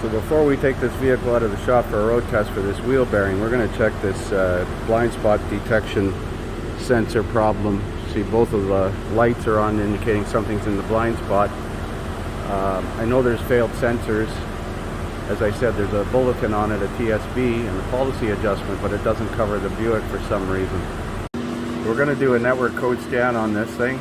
So before we take this vehicle out of the shop for a road test for this wheel bearing, we're going to check this blind spot detection sensor problem. See, both of the lights are on, indicating something's in the blind spot. I know there's failed sensors. As I said, there's a bulletin on it, a TSB, and a policy adjustment, but it doesn't cover the Buick for some reason. We're going to do a network code scan on this thing.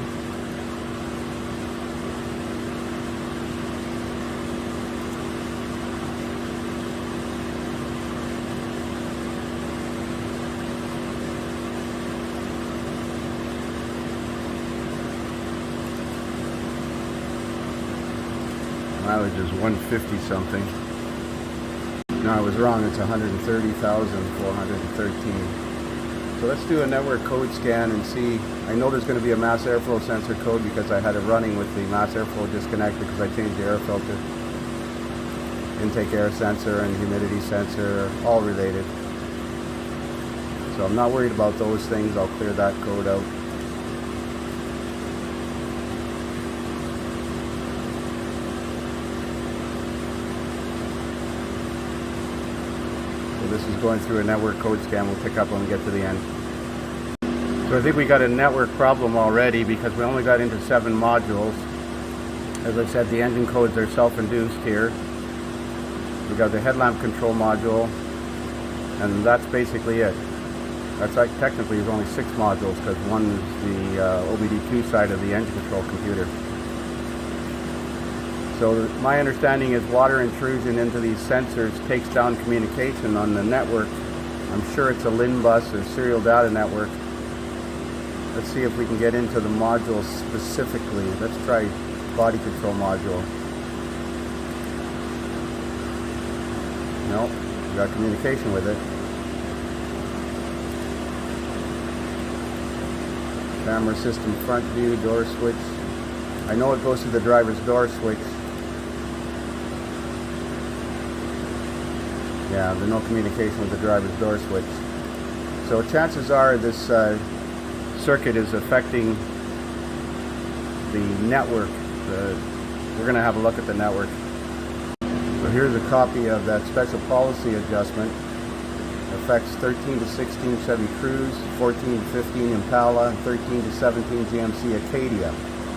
Mileage is 150 something. No, I was wrong. It's 130,413. So let's do a network code scan and see. I know there's going to be a mass airflow sensor code because I had it running with the mass airflow disconnect because I changed the air filter. Intake air sensor and humidity sensor, all related. So I'm not worried about those things. I'll clear that code out. This is going through a network code scan. We'll pick up when we get to the end. So I think we got a network problem already because we only got into 7 modules. As I said, the engine codes are self-induced here. We got the headlamp control module, and that's basically it. That's like technically there's only 6 modules because one is the OBD2 side of the engine control computer. So my understanding is water intrusion into these sensors takes down communication on the network. I'm sure it's a LIN bus or serial data network. Let's see if we can get into the module specifically. Let's try body control module. No, we got communication with it. Camera system front view, door switch. I know it goes to the driver's door switch. Yeah, there's no communication with the driver's door switch. So chances are this circuit is affecting the network. We're going to have a look at the network. So here's a copy of that special policy adjustment. Affects 13 to 16 Chevy Cruze, 14 to 15 Impala, and 13 to 17 GMC Acadia,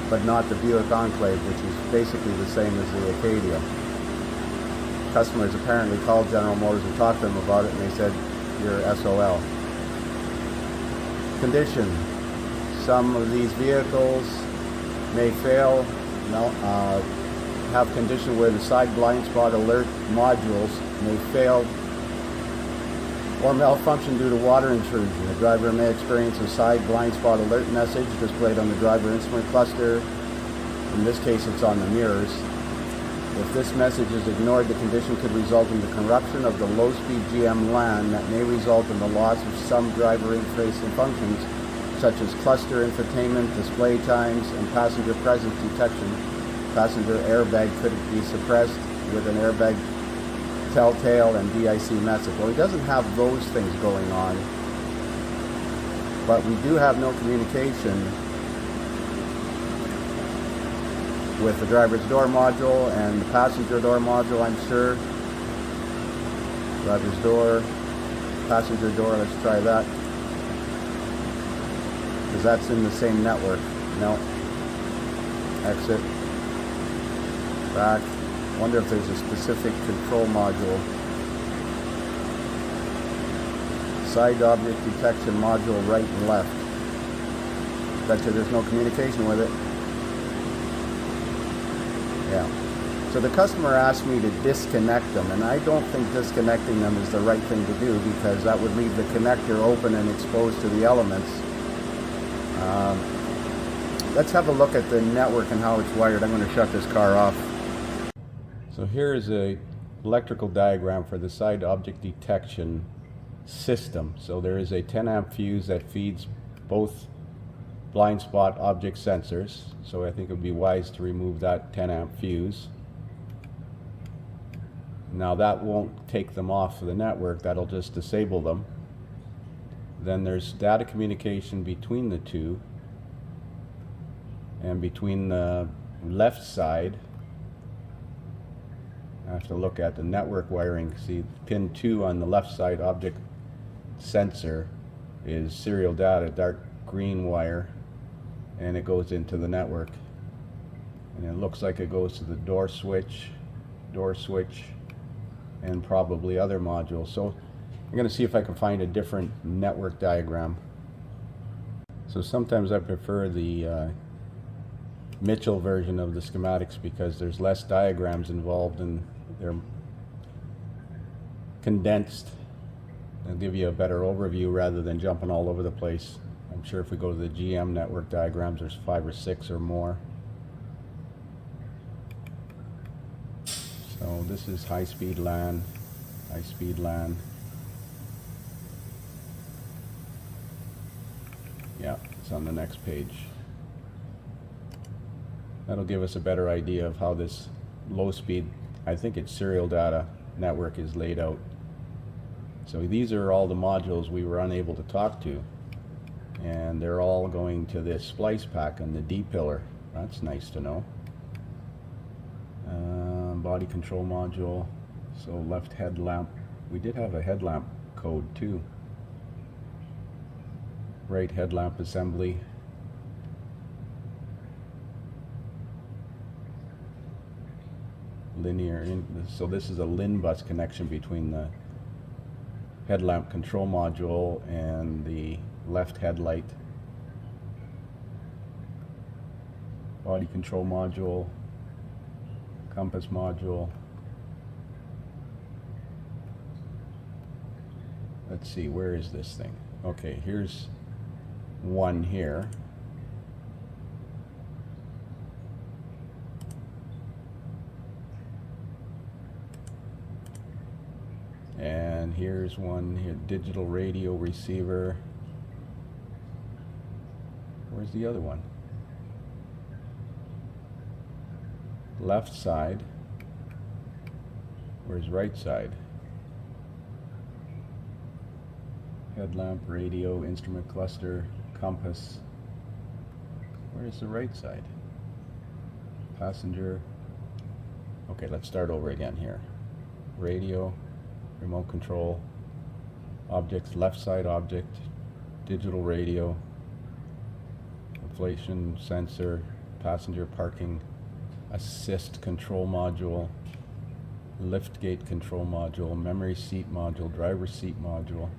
but not the Buick Enclave, which is basically the same as the Acadia. Customers apparently called General Motors and talked to them about it, and they said, you're SOL. Condition. Some of these vehicles may fail, have condition where the side blind spot alert modules may fail or malfunction due to water intrusion. The driver may experience a side blind spot alert message displayed on the driver instrument cluster. In this case, it's on the mirrors. If this message is ignored, the condition could result in the corruption of the low-speed GM Lan that may result in the loss of some driver interfacing functions, such as cluster infotainment, display times, and passenger presence detection. Passenger airbag could be suppressed with an airbag telltale and DIC message. Well, it doesn't have those things going on, but we do have no communication with the driver's door module and the passenger door module, I'm sure. Driver's door, passenger door, let's try that. Because that's in the same network. No. Exit. Back. Wonder if there's a specific control module. Side object detection module right and left. Bet you there's no communication with it. Yeah. So the customer asked me to disconnect them, and I don't think disconnecting them is the right thing to do because that would leave the connector open and exposed to the elements. Let's have a look at the network and how it's wired. I'm going to shut this car off. So here is a electrical diagram for the side object detection system. So there is a 10 amp fuse that feeds both blind spot object sensors. So I think it would be wise to remove that 10 amp fuse. Now that won't take them off of the network, that'll just disable them. Then there's data communication between the two, and between the left side I have to look at the network wiring. See, pin 2 on the left side object sensor is serial data, dark green wire, and it goes into the network. And it looks like it goes to the door switch, and probably other modules. So I'm going to see if I can find a different network diagram. So sometimes I prefer the Mitchell version of the schematics because there's less diagrams involved and they're condensed. They'll give you a better overview rather than jumping all over the place. I'm sure if we go to the GM network diagrams, there's 5 or 6 or more. So this is high-speed LAN, high-speed LAN. Yeah, it's on the next page. That'll give us a better idea of how this low-speed, I think it's serial data network, is laid out. So these are all the modules we were unable to talk to, and they're all going to this splice pack on the D pillar. That's nice to know. Body control module, so left headlamp. We did have a headlamp code too. Right headlamp assembly. Linear so this is a LIN bus connection between the headlamp control module and the left headlight. Body control module, compass module. Let's see, where is this thing? Okay, here's one here. And here's one here, digital radio receiver. Where's the other one? Left side. Where's right side? Headlamp, radio, instrument cluster, compass. Where's the right side? Passenger. Okay, let's start over again here. Radio, remote control, objects, left side object, digital radio, inflation sensor, passenger parking assist control module, lift gate control module, memory seat module, driver seat module,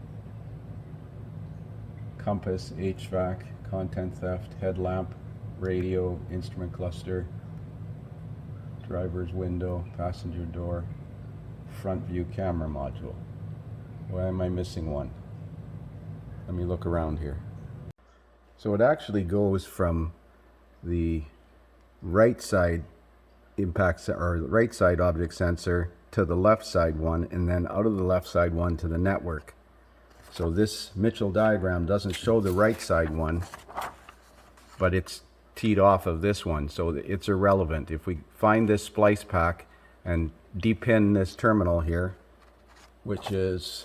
compass, HVAC, content theft, headlamp, radio, instrument cluster, driver's window, passenger door, front view camera module. Why am I missing one? Let me look around here. So it actually goes from the right side impacts or right side object sensor to the left side one, and then out of the left side one to the network. So this Mitchell diagram doesn't show the right side one, but it's teed off of this one, so it's irrelevant. If we find this splice pack and depin this terminal here, which is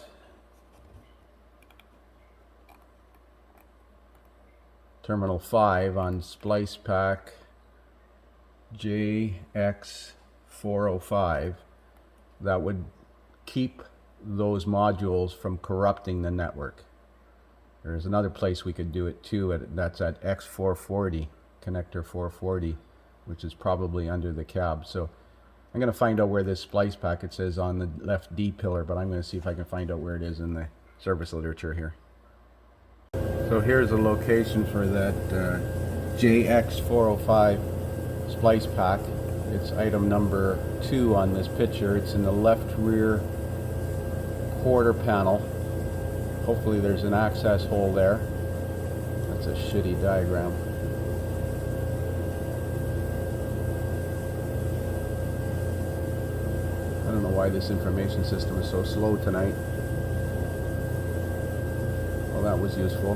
terminal 5 on splice pack JX405, that would keep those modules from corrupting the network. There's another place we could do it too, that's at X440, connector 440, which is probably under the cab. So I'm going to find out where this splice packet says on the left D pillar, but I'm going to see if I can find out where it is in the service literature here. So here's a location for that JX405 splice pack. It's item number 2 on this picture. It's in the left rear quarter panel. Hopefully there's an access hole there. That's a shitty diagram. I don't know why this information system is so slow tonight. Well, that was useful.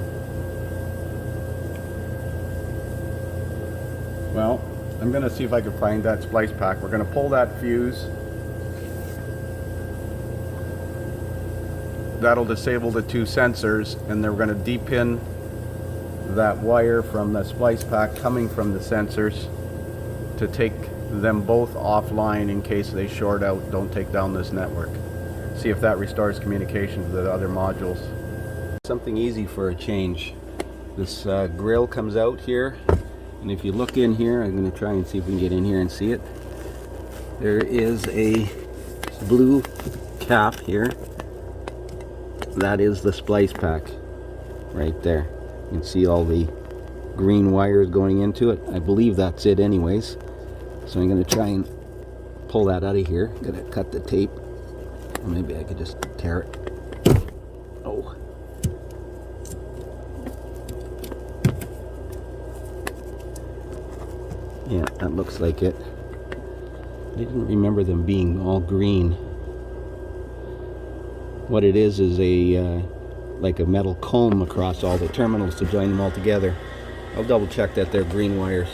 Well, I'm going to see if I can find that splice pack. We're going to pull that fuse. That'll disable the 2 sensors, and then we're going to depin that wire from the splice pack coming from the sensors to take them both offline in case they short out, don't take down this network. See if that restores communication to the other modules. Something easy for a change. This grill comes out here, and if you look in here, I'm going to try and see if we can get in here and see it. There is a blue cap here. That is the splice pack right there. You can see all the green wires going into it. I believe that's it anyways. So I'm going to try and pull that out of here. Going to cut the tape. Or maybe I could just tear it. Oh. Yeah, that looks like it. I didn't remember them being all green. What it is a like a metal comb across all the terminals to join them all together. I'll double check that they're green wires.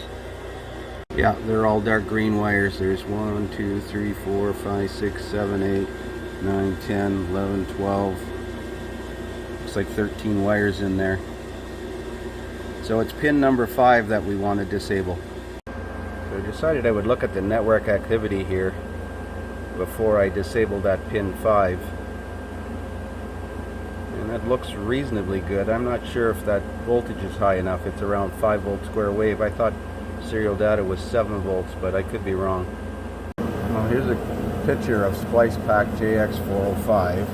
Yeah, they're all dark green wires. There's 1, 2, 3, 4, 5, 6, 7, 8, 9, 10, 11, 12. Looks like 13 wires in there. So it's pin number 5 that we want to disable. So I decided I would look at the network activity here before I disable that pin 5. And that looks reasonably good. I'm not sure if that voltage is high enough. It's around 5 volt square wave. I thought serial data was 7 volts, but I could be wrong. Well, here's a picture of splice pack JX405,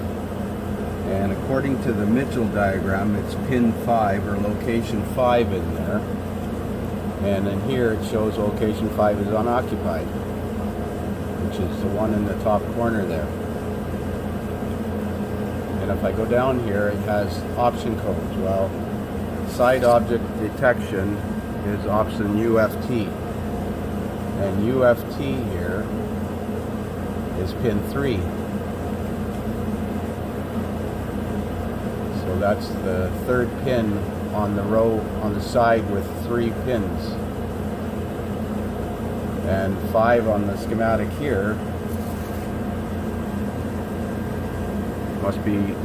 and according to the Mitchell diagram, it's pin 5 or location 5 in there, and in here it shows location 5 is unoccupied, which is the one in the top corner there. And if I go down here, it has option codes. Well, side object detection is option UFT, and UFT here is pin 3. So that's the third pin on the row on the side with 3 pins, and 5 on the schematic here must be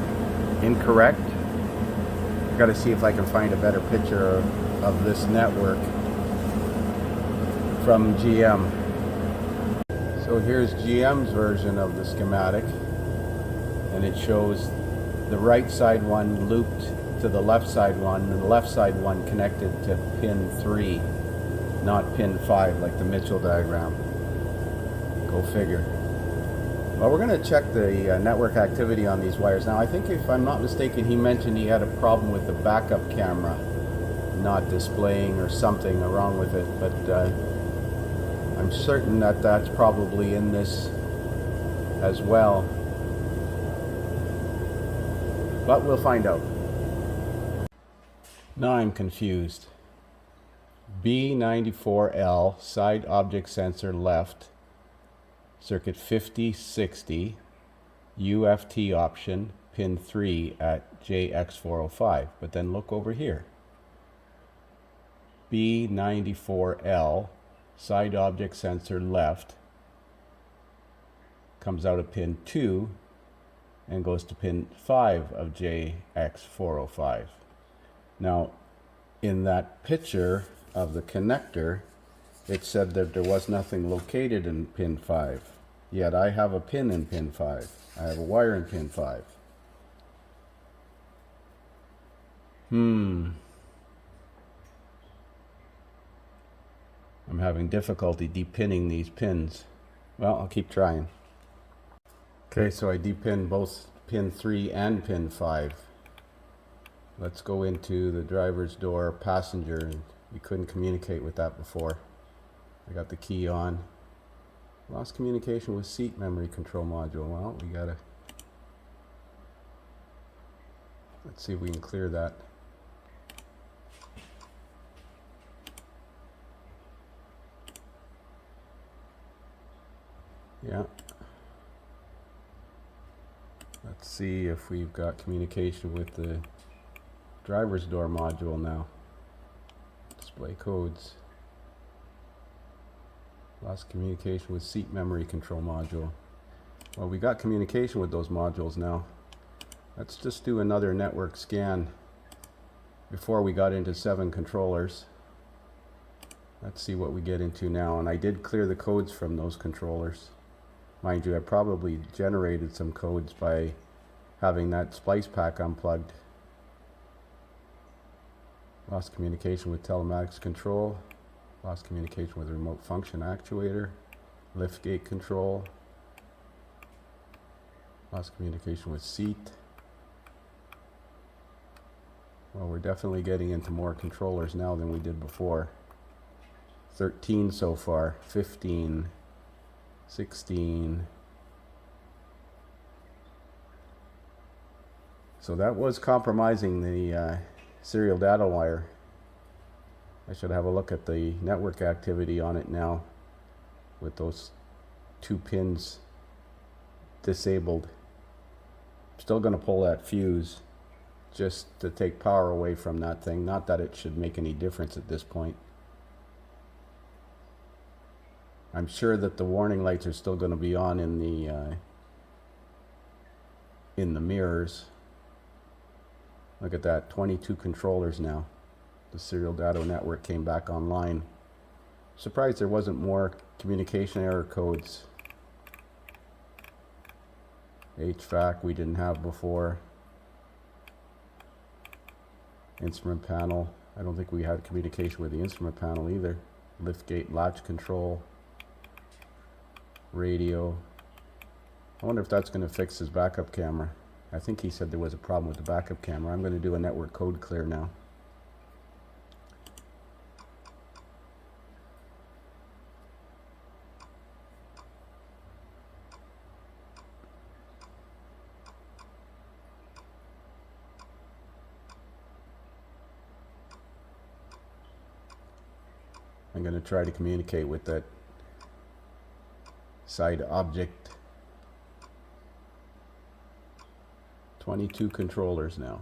incorrect. I've got to see if I can find a better picture of this network from GM. So here's GM's version of the schematic, and it shows the right side one looped to the left side one, and the left side one connected to pin 3, not pin 5 like the Mitchell diagram. Go figure. Well, we're going to check the network activity on these wires. Now, I think if I'm not mistaken, he mentioned he had a problem with the backup camera not displaying or something wrong with it, but I'm certain that that's probably in this as well. But we'll find out. Now I'm confused. B94L, side object sensor left, circuit 5060, UFT option, pin 3 at JX405. But then look over here. B94L, side object sensor left, comes out of pin 2 and goes to pin 5 of JX405. Now, in that picture of the connector, it said that there was nothing located in pin 5. Yet I have a pin in pin 5. I have a wire in pin 5. I'm having difficulty depinning these pins. Well, I'll keep trying. Okay, so I depinned both pin 3 and pin 5. Let's go into the driver's door passenger, and we couldn't communicate with that before. I got the key on. Lost communication with seat memory control module. Well, we gotta, let's see if we can clear that. Yeah. Let's see if we've got communication with the driver's door module now. Display codes. Lost communication with seat memory control module. Well, we got communication with those modules now. Let's just do another network scan before we got into 7 controllers. Let's see what we get into now. And I did clear the codes from those controllers. Mind you, I probably generated some codes by having that splice pack unplugged. Lost communication with telematics control. Lost communication with remote function actuator. Lift gate control. Lost communication with seat. Well, we're definitely getting into more controllers now than we did before. 13 so far, 15, 16. So that was compromising the serial data wire. I should have a look at the network activity on it now with those 2 pins disabled. Still going to pull that fuse just to take power away from that thing. Not that it should make any difference at this point. I'm sure that the warning lights are still going to be on in the mirrors. Look at that, 22 controllers now. The serial data network came back online. Surprised there wasn't more communication error codes. HVAC we didn't have before. Instrument panel, I don't think we had communication with the instrument panel either. Liftgate latch control. Radio. I wonder if that's going to fix his backup camera. I think he said there was a problem with the backup camera. I'm going to do a network code clear now. I'm going to try to communicate with that side object. 22 controllers now.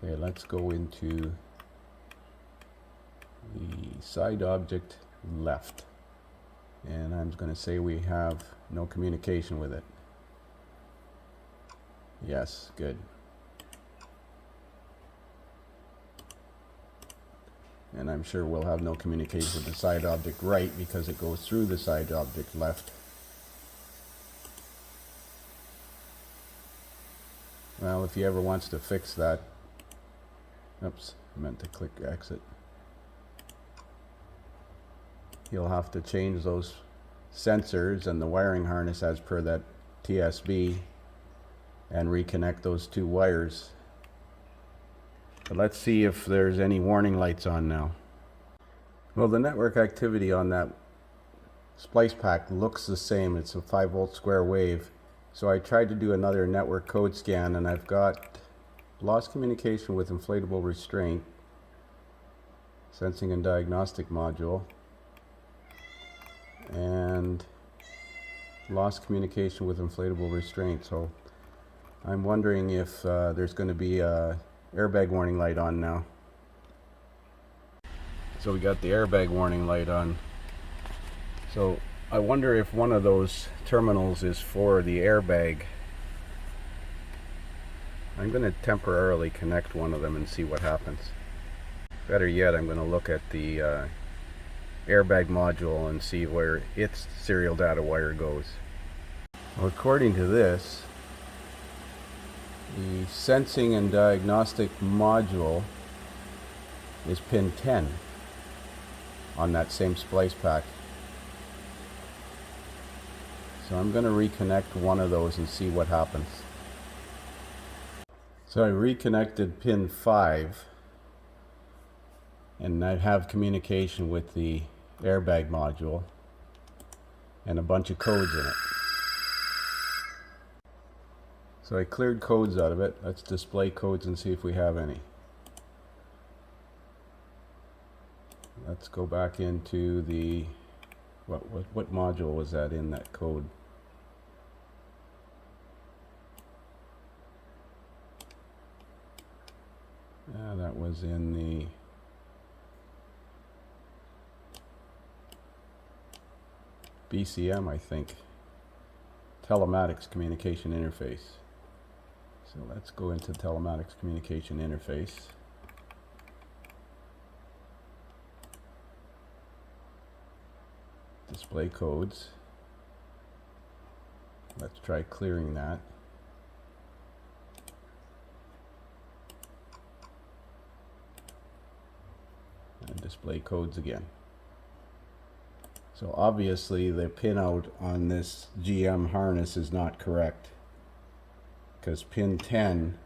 Okay, let's go into the side object left. And I'm going to say we have no communication with it. Yes, good. And I'm sure we'll have no communication with the side object right because it goes through the side object left. Well, if he ever wants to fix that, oops, I meant to click exit. He'll have to change those sensors and the wiring harness as per that TSB and reconnect those 2 wires. But let's see if there's any warning lights on now. Well, the network activity on that splice pack looks the same. It's a 5-volt square wave. So I tried to do another network code scan, and I've got lost communication with inflatable restraint, sensing and diagnostic module, and lost communication with inflatable restraint. So I'm wondering if there's going to be a airbag warning light on now. So we got the airbag warning light on. So I wonder if one of those terminals is for the airbag. I'm going to temporarily connect one of them and see what happens. Better yet, I'm going to look at the airbag module and see where its serial data wire goes. Well, according to this, the sensing and diagnostic module is pin 10 on that same splice pack. So I'm going to reconnect one of those and see what happens. So I reconnected pin 5 and I have communication with the airbag module and a bunch of codes in it. So I cleared codes out of it. Let's display codes and see if we have any. Let's go back into the, what module was that in that code? That was in the BCM, I think. Telematics communication interface. So let's go into telematics communication interface. Display codes. Let's try clearing that. And display codes again. So obviously the pinout on this GM harness is not correct, because pin 10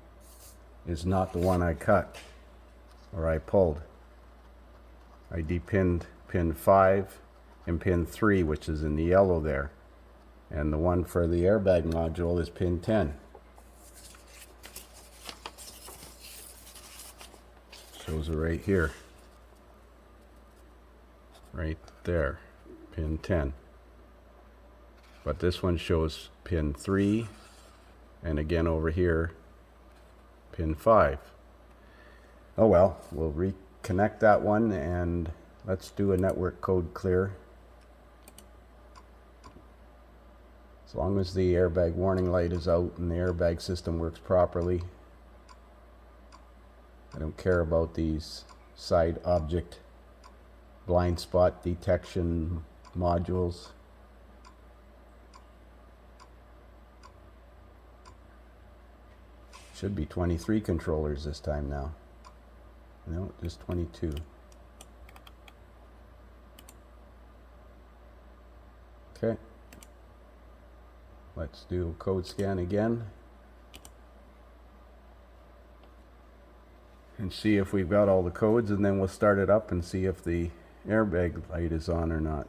is not the one I cut or I pulled. I depinned pin 5 and pin 3, which is in the yellow there, and the one for the airbag module is pin 10. Shows it right here, right there, pin 10. But this one shows pin 3, and again over here pin 5. Oh well, we'll reconnect that one, and let's do a network code clear. As long as the airbag warning light is out and the airbag system works properly, I don't care about these side object blind spot detection modules. Should be 23 controllers this time now. No, just 22. Okay. Let's do a code scan again and see if we've got all the codes, and then we'll start it up and see if the airbag light is on or not.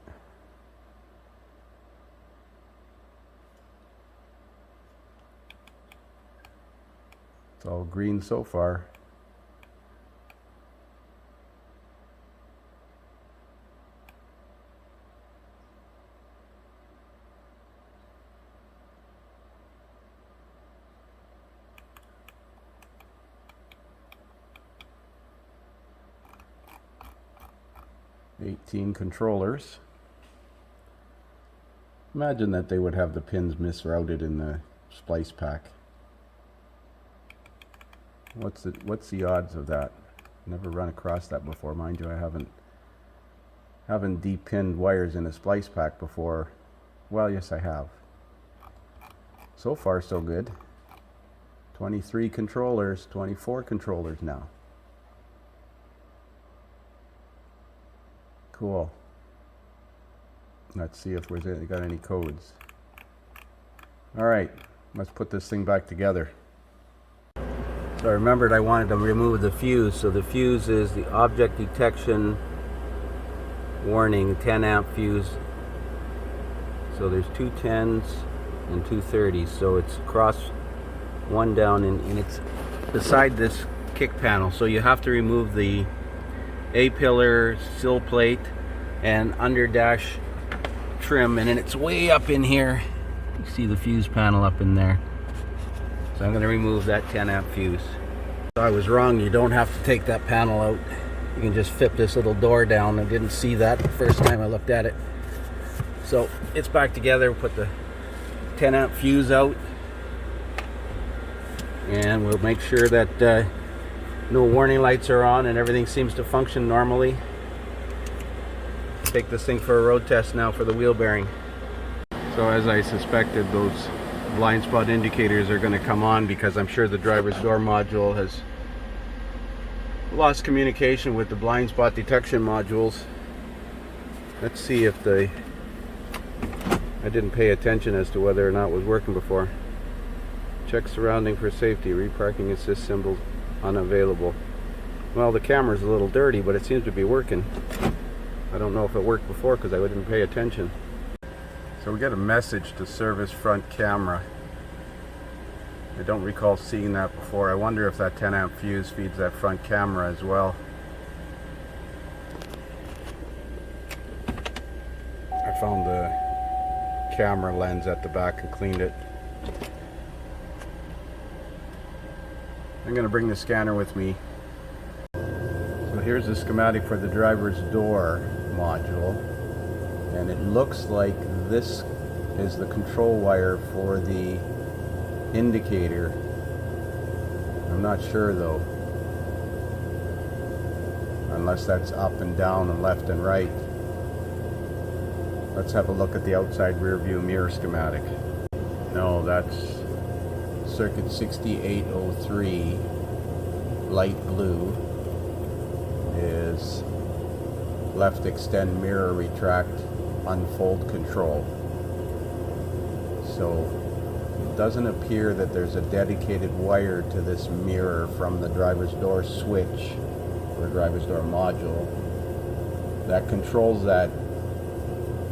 It's all green so far. $18 controllers. Imagine that they would have the pins misrouted in the splice pack. What's the odds of that? Never run across that before. Mind you, I haven't depinned wires in a splice pack before. Well, yes, I have. So far, so good. 23 controllers, 24 controllers now. Cool. Let's see if we've got any codes. All right, let's put this thing back together. So I remembered I wanted to remove the fuse. So the fuse is the object detection warning 10 amp fuse. So there's two 10s and two 30s. So it's across, one down, and it's beside this kick panel. So you have to remove the A-pillar, sill plate, and under dash trim, and then it's way up in here. You see the fuse panel up in there. So I'm going to remove that 10 amp fuse. So I was wrong, you don't have to take that panel out. You can just flip this little door down. I didn't see that the first time I looked at it. So it's back together. We'll put the 10 amp fuse out, and we'll make sure that no warning lights are on and everything seems to function normally. Take this thing for a road test now for the wheel bearing. So as I suspected, those blind spot indicators are going to come on because I'm sure the driver's door module has lost communication with the blind spot detection modules. Let's see if I didn't pay attention as to whether or not it was working before. Check surrounding for safety. Reparking assist symbol unavailable. Well, the camera's a little dirty, but it seems to be working. I don't know if it worked before because I didn't pay attention. So we get a message to service front camera. I don't recall seeing that before. I wonder if that 10 amp fuse feeds that front camera as well. I found the camera lens at the back and cleaned it. I'm going to bring the scanner with me. So here's the schematic for the driver's door module, and it looks like this is the control wire for the indicator. I'm not sure though, unless that's up and down and left and right. Let's have a look at the outside rear view mirror schematic. No, that's circuit 6803 light blue is left extend mirror retract unfold control. So it doesn't appear that there's a dedicated wire to this mirror from the driver's door switch or driver's door module that controls that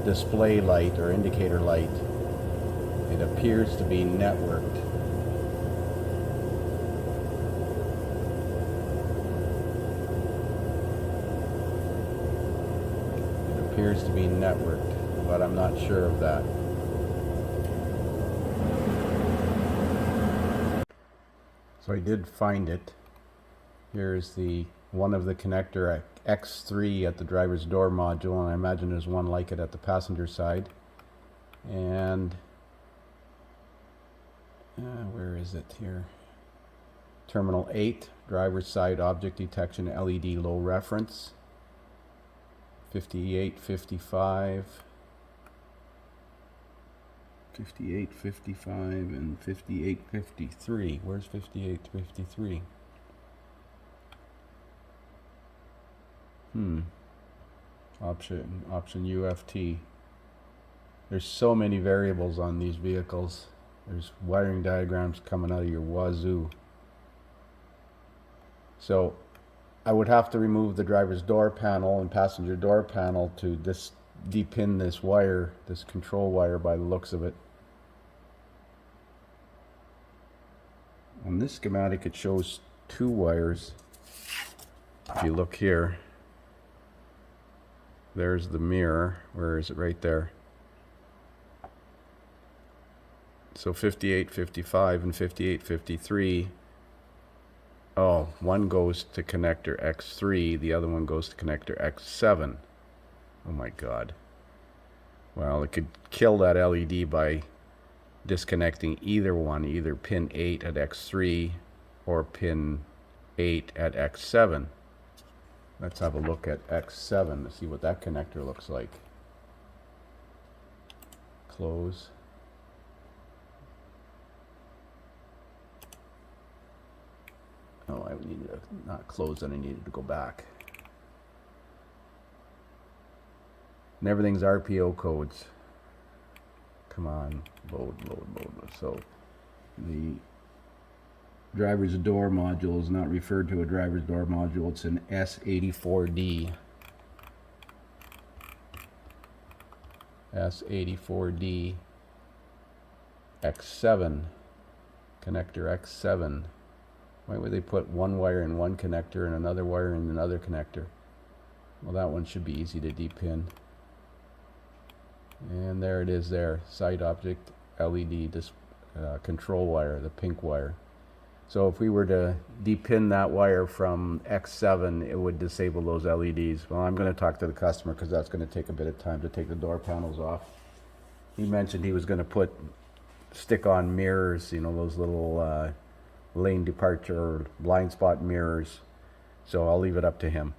display light or indicator light. It appears to be networked. It appears to be networked, but I'm not sure of that. So I did find it. Here's the one of the connector X3 at the driver's door module, and I imagine there's one like it at the passenger side. And where is it here? Terminal 8, driver's side object detection LED low reference. 5855. 5855 and 5853. Where's 5853? Option UFT. There's so many variables on these vehicles. There's wiring diagrams coming out of your wazoo. So I would have to remove the driver's door panel and passenger door panel to depin this wire, this control wire, by the looks of it. On this schematic it shows two wires. If you look here, there's the mirror. Where is it? Right there. So 5855 and 5853. Oh, one goes to connector X3, the other one goes to connector X7. Oh my God. Well, it could kill that LED by disconnecting either one, either pin 8 at X3 or pin 8 at X7. Let's have a look at X7 to see what that connector looks like. Close. Oh, I needed to not close, and I needed to go back. And everything's RPO codes. Come on, load. So the driver's door module is not referred to a driver's door module. It's an S84D. S84D X7, connector X7. Why would they put one wire in one connector and another wire in another connector? Well, that one should be easy to depin. And there it is there, side object LED control wire, the pink wire. So if we were to depin that wire from X7, it would disable those LEDs. Well, I'm going to talk to the customer because that's going to take a bit of time to take the door panels off. He mentioned he was going to stick on mirrors, you know, those little lane departure blind spot mirrors. So I'll leave it up to him.